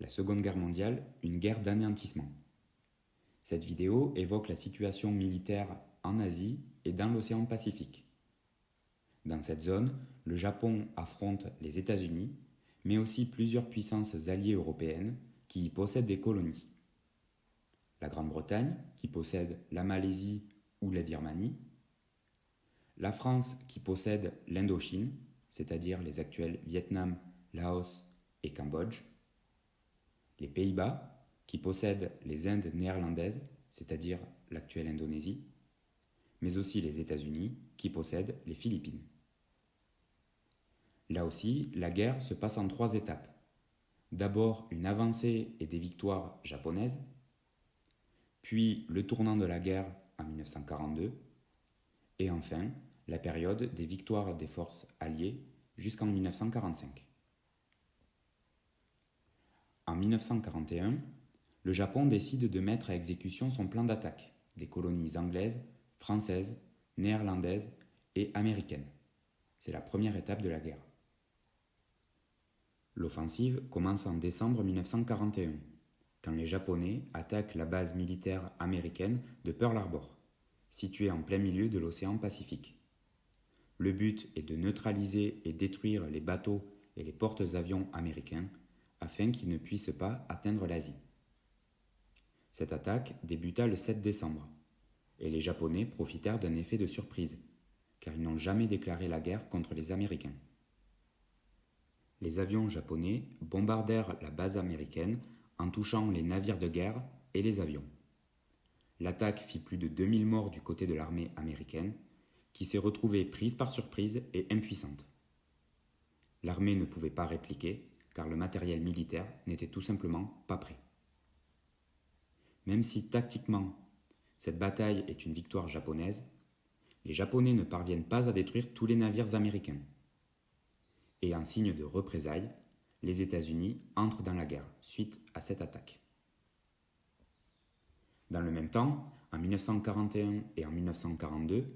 La Seconde Guerre mondiale, une guerre d'anéantissement. Cette vidéo évoque la situation militaire en Asie et dans l'océan Pacifique. Dans cette zone, le Japon affronte les États-Unis, mais aussi plusieurs puissances alliées européennes qui y possèdent des colonies. La Grande-Bretagne, qui possède la Malaisie ou la Birmanie, la France, qui possède l'Indochine, c'est-à-dire les actuels Vietnam, Laos et Cambodge, les Pays-Bas, qui possèdent les Indes néerlandaises, c'est-à-dire l'actuelle Indonésie, mais aussi les États-Unis, qui possèdent les Philippines. Là aussi, la guerre se passe en 3 étapes. D'abord une avancée et des victoires japonaises, puis le tournant de la guerre en 1942, et enfin la période des victoires des forces alliées jusqu'en 1945. En 1941, le Japon décide de mettre à exécution son plan d'attaque des colonies anglaises, françaises, néerlandaises et américaines. C'est la première étape de la guerre. L'offensive commence en décembre 1941, quand les Japonais attaquent la base militaire américaine de Pearl Harbor, située en plein milieu de l'océan Pacifique. Le but est de neutraliser et détruire les bateaux et les porte-avions américains afin qu'ils ne puissent pas atteindre l'Asie. Cette attaque débuta le 7 décembre, et les Japonais profitèrent d'un effet de surprise, car ils n'ont jamais déclaré la guerre contre les Américains. Les avions japonais bombardèrent la base américaine en touchant les navires de guerre et les avions. L'attaque fit plus de 2000 morts du côté de l'armée américaine, qui s'est retrouvée prise par surprise et impuissante. L'armée ne pouvait pas répliquer, car le matériel militaire n'était tout simplement pas prêt. Même si tactiquement, cette bataille est une victoire japonaise, les Japonais ne parviennent pas à détruire tous les navires américains. Et en signe de représailles, les États-Unis entrent dans la guerre suite à cette attaque. Dans le même temps, en 1941 et en 1942,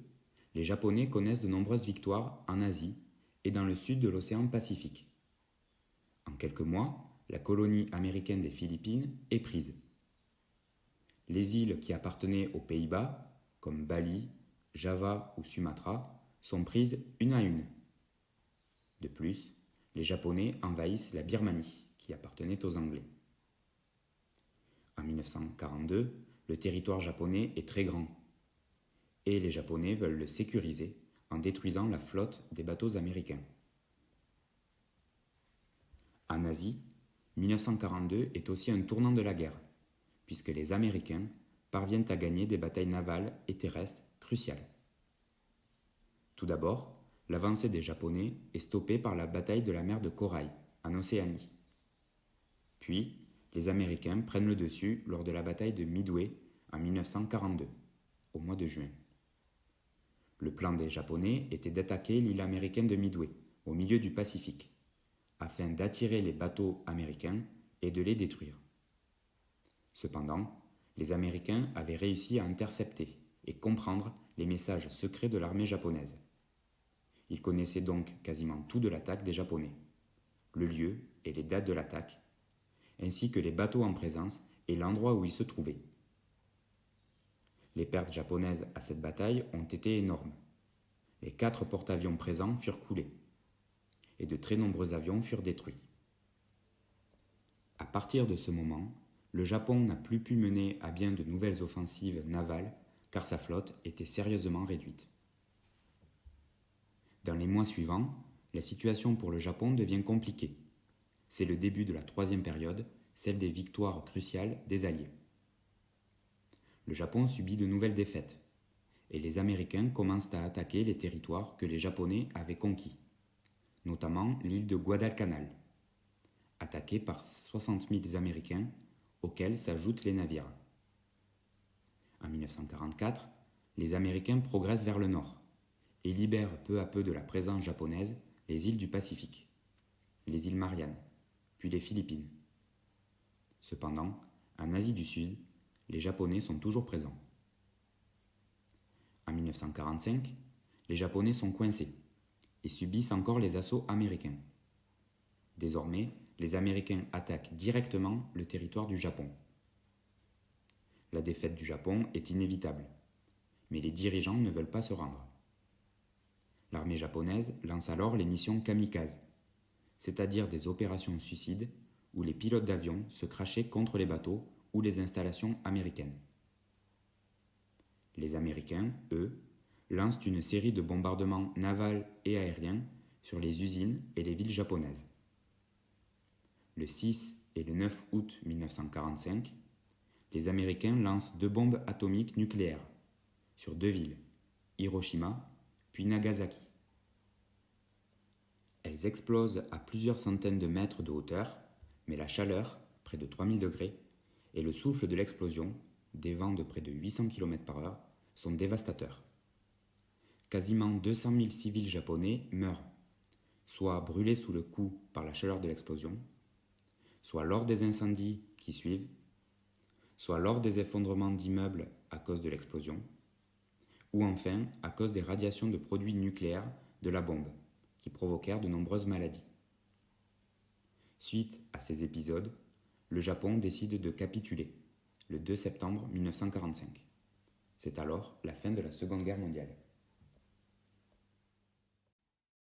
les Japonais connaissent de nombreuses victoires en Asie et dans le sud de l'océan Pacifique. En quelques mois, la colonie américaine des Philippines est prise. Les îles qui appartenaient aux Pays-Bas, comme Bali, Java ou Sumatra, sont prises une à une. De plus, les Japonais envahissent la Birmanie, qui appartenait aux Anglais. En 1942, le territoire japonais est très grand, et les Japonais veulent le sécuriser en détruisant la flotte des bateaux américains. En Asie, 1942 est aussi un tournant de la guerre, puisque les Américains parviennent à gagner des batailles navales et terrestres cruciales. Tout d'abord, l'avancée des Japonais est stoppée par la bataille de la mer de Corail, en Océanie. Puis, les Américains prennent le dessus lors de la bataille de Midway en 1942, au mois de juin. Le plan des Japonais était d'attaquer l'île américaine de Midway, au milieu du Pacifique, afin d'attirer les bateaux américains et de les détruire. Cependant, les Américains avaient réussi à intercepter et comprendre les messages secrets de l'armée japonaise. Ils connaissaient donc quasiment tout de l'attaque des Japonais, le lieu et les dates de l'attaque, ainsi que les bateaux en présence et l'endroit où ils se trouvaient. Les pertes japonaises à cette bataille ont été énormes. Les 4 porte-avions présents furent coulés, et de très nombreux avions furent détruits. À partir de ce moment, le Japon n'a plus pu mener à bien de nouvelles offensives navales car sa flotte était sérieusement réduite. Dans les mois suivants, la situation pour le Japon devient compliquée. C'est le début de la 3e période, celle des victoires cruciales des Alliés. Le Japon subit de nouvelles défaites, et les Américains commencent à attaquer les territoires que les Japonais avaient conquis, notamment l'île de Guadalcanal, attaquée par 60 000 Américains, auxquels s'ajoutent les navires. En 1944, les Américains progressent vers le nord et libèrent peu à peu de la présence japonaise les îles du Pacifique, les îles Mariannes, puis les Philippines. Cependant, en Asie du Sud, les Japonais sont toujours présents. En 1945, les Japonais sont coincés et subissent encore les assauts américains. Désormais, les Américains attaquent directement le territoire du Japon. La défaite du Japon est inévitable, mais les dirigeants ne veulent pas se rendre. L'armée japonaise lance alors les missions kamikazes, c'est-à-dire des opérations suicides où les pilotes d'avion se crachaient contre les bateaux ou les installations américaines. Les Américains, eux, lancent une série de bombardements navals et aériens sur les usines et les villes japonaises. Le 6 et le 9 août 1945, les Américains lancent 2 bombes atomiques nucléaires sur 2 villes, Hiroshima puis Nagasaki. Elles explosent à plusieurs centaines de mètres de hauteur, mais la chaleur, près de 3000 degrés, et le souffle de l'explosion, des vents de près de 800 km/h, sont dévastateurs. Quasiment 200 000 civils japonais meurent, soit brûlés sous le coup par la chaleur de l'explosion, soit lors des incendies qui suivent, soit lors des effondrements d'immeubles à cause de l'explosion, ou enfin à cause des radiations de produits nucléaires de la bombe, qui provoquèrent de nombreuses maladies. Suite à ces épisodes, le Japon décide de capituler, le 2 septembre 1945. C'est alors la fin de la Seconde Guerre mondiale.